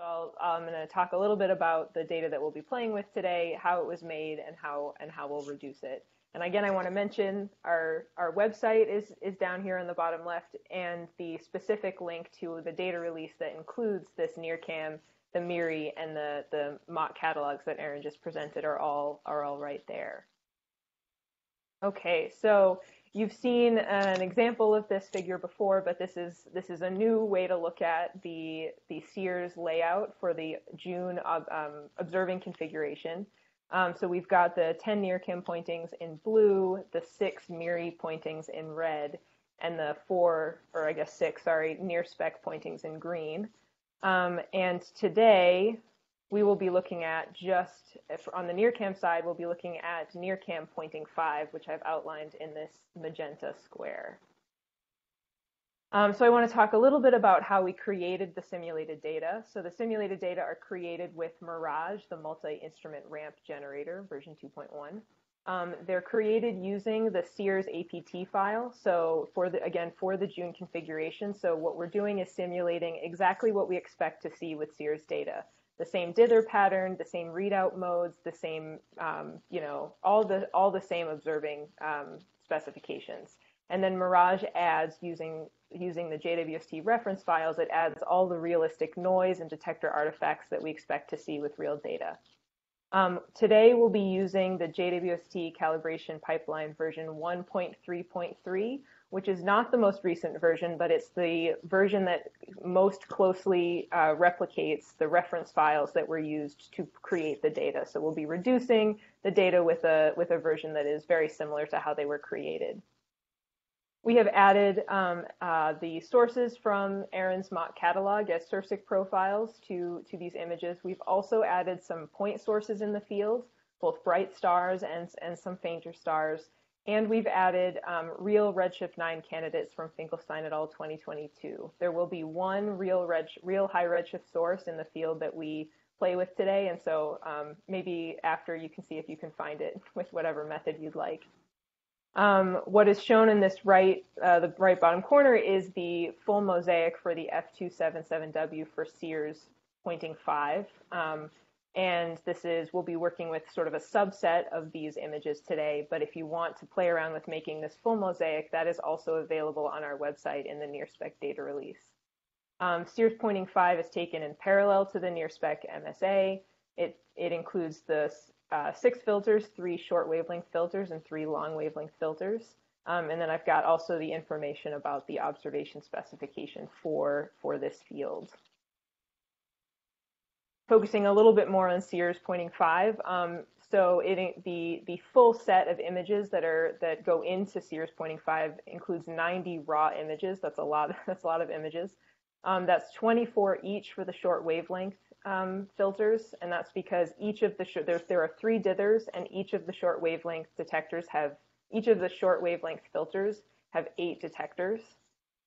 I'm going to talk a little bit about the data that we'll be playing with today, how it was made, and how we'll reduce it. And again, I want to mention our website is down here on the bottom left, and the specific link to the data release that includes this NIRCam, the MIRI, and the mock catalogs that Erin just presented are all right there. Okay, so you've seen an example of this figure before, but this is a new way to look at the CEERS layout for the June observing configuration. So we've got the 10 NIRCam pointings in blue, the 6 MIRI pointings in red, and the 6 NIRSpec pointings in green. And today we will be looking at on the NIRCam side, we'll be looking at NIRCam pointing 5, which I've outlined in this magenta square. So I want to talk a little bit about how we created the simulated data. So the simulated data are created with Mirage, the multi-instrument ramp generator, version 2.1. They're created using the CEERS APT file. So for the June configuration, so what we're doing is simulating exactly what we expect to see with CEERS data. The same dither pattern, the same readout modes, the same, all the same observing specifications. And then Mirage adds, using the JWST reference files, it adds all the realistic noise and detector artifacts that we expect to see with real data. Today we'll be using the JWST Calibration Pipeline version 1.3.3, which is not the most recent version, but it's the version that most closely replicates the reference files that were used to create the data. So we'll be reducing the data with a version that is very similar to how they were created. We have added the sources from Erin's mock catalog as SERSIC profiles to these images. We've also added some point sources in the field, both bright stars and some fainter stars. And we've added real Redshift 9 candidates from Finkelstein et al. 2022. There will be one real high Redshift source in the field that we play with today. And so maybe after you can see if you can find it with whatever method you'd like. What is shown in this the right bottom corner is the full mosaic for the F277W for CEERS pointing 5. And we'll be working with sort of a subset of these images today, but if you want to play around with making this full mosaic, that is also available on our website in the NIRSpec data release. CEERS pointing 5 is taken in parallel to the NIRSpec MSA. It includes the 6 filters, 3 short wavelength filters, and 3 long wavelength filters. And then I've got also the information about the observation specification for this field. Focusing a little bit more on CEERS pointing 5. So the full set of images that go into CEERS pointing 5 includes 90 raw images. That's a lot of images. That's 24 each for the short wavelength filters, and that's because each of there are 3 dithers, and each of the short wavelength filters have 8 detectors.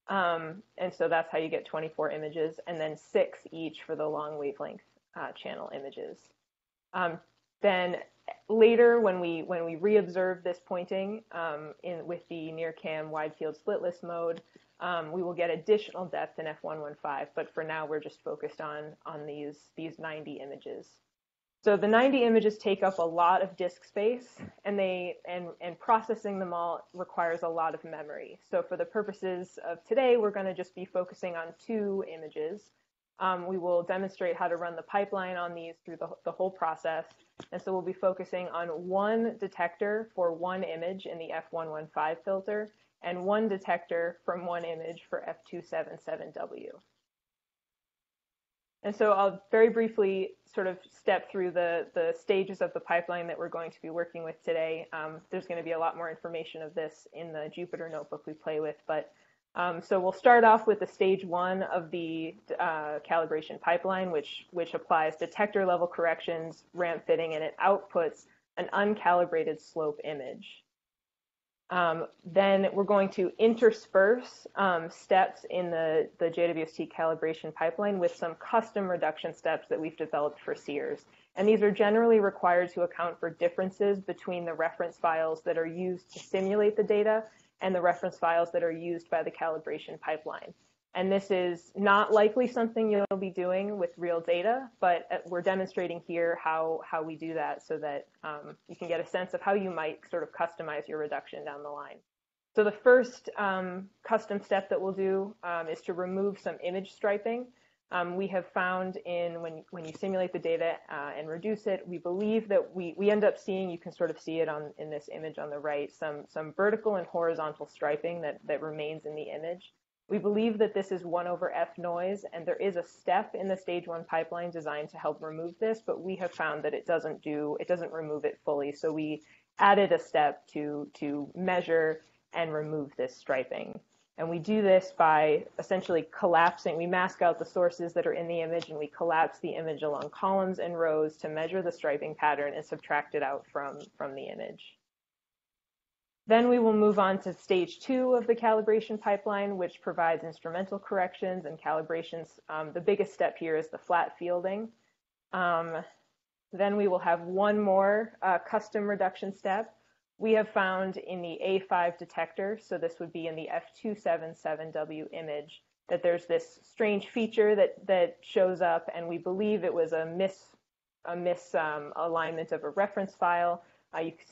And so that's how you get 24 images, and then 6 each for the long wavelength channel images. Then later, when we reobserve this pointing with the NIRCam wide field slitless mode, we will get additional depth in F115, but for now we're just focused on these 90 images. So the 90 images take up a lot of disk space, and processing them all requires a lot of memory. So for the purposes of today, we're going to just be focusing on 2 images. We will demonstrate how to run the pipeline on these through the whole process. And so we'll be focusing on 1 detector for 1 image in the F115 filter, and 1 detector from 1 image for F277W. And so I'll very briefly sort of step through the stages of the pipeline that we're going to be working with today. There's going to be a lot more information of this in the Jupyter notebook we play with, but so we'll start off with the stage 1 of the calibration pipeline, which applies detector level corrections, ramp fitting, and it outputs an uncalibrated slope image. Then we're going to intersperse steps in the JWST calibration pipeline with some custom reduction steps that we've developed for CEERS. And these are generally required to account for differences between the reference files that are used to simulate the data and the reference files that are used by the calibration pipeline. And this is not likely something you'll be doing with real data, but we're demonstrating here how we do that so that you can get a sense of how you might sort of customize your reduction down the line. So the first custom step that we'll do is to remove some image striping. We have found when you simulate the data and reduce it, we believe that we end up seeing, you can sort of see it in this image on the right, some vertical and horizontal striping that remains in the image. We believe that this is 1/f noise, and there is a step in the stage 1 pipeline designed to help remove this, but we have found that it doesn't remove it fully. So we added a step to measure and remove this striping. And we do this by essentially collapsing. We mask out the sources that are in the image, and we collapse the image along columns and rows to measure the striping pattern and subtract it out from the image. Then we will move on to stage 2 of the calibration pipeline, which provides instrumental corrections and calibrations. The biggest step here is the flat fielding. Then we will have one more custom reduction step. We have found in the A5 detector, so this would be in the F277W image, that there's this strange feature that shows up, and we believe it was a misalignment of a reference file.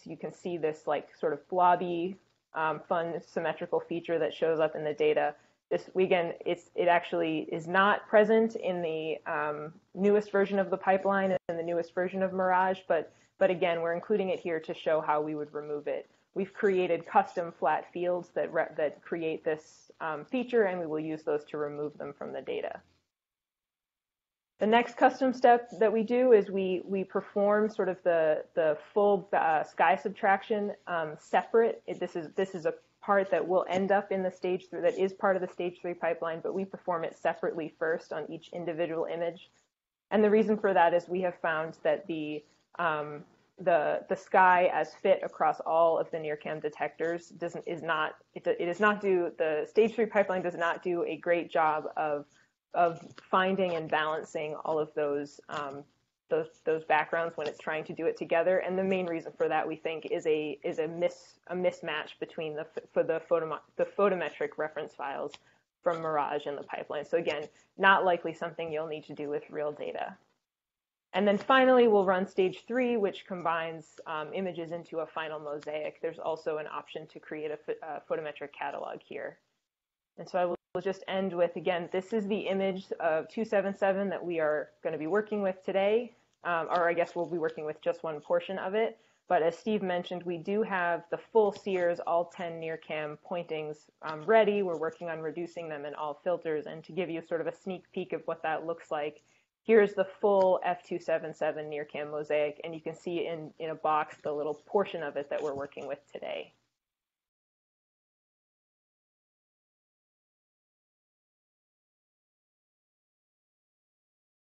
You can see this like sort of blobby, fun symmetrical feature that shows up in the data. It actually is not present in the newest version of the pipeline and the newest version of Mirage, but again, we're including it here to show how we would remove it. We've created custom flat fields that create this feature, and we will use those to remove them from the data. The next custom step that we do is we perform sort of the full sky subtraction separate. This is a part that will end up in the stage 3, that is part of the stage 3 pipeline, but we perform it separately first on each individual image. And the reason for that is we have found that the sky as fit across all of the NIRCam detectors the stage 3 pipeline does not do a great job of finding and balancing all of those backgrounds when it's trying to do it together. And the main reason for that, we think, is a mismatch between the photometric reference files from Mirage and the pipeline. So again, not likely something you'll need to do with real data. And then finally, we'll run stage 3, which combines images into a final mosaic. There's also an option to create a photometric catalog here. And so I will just end with, again, this is the image of 277 that we are going to be working with today, or I guess we'll be working with just one portion of it. But as Steve mentioned, we do have the full CEERS, all 10 NIRCam pointings ready. We're working on reducing them in all filters. And to give you sort of a sneak peek of what that looks like, here's the full F277 NIRCam mosaic, and you can see in a box the little portion of it that we're working with today.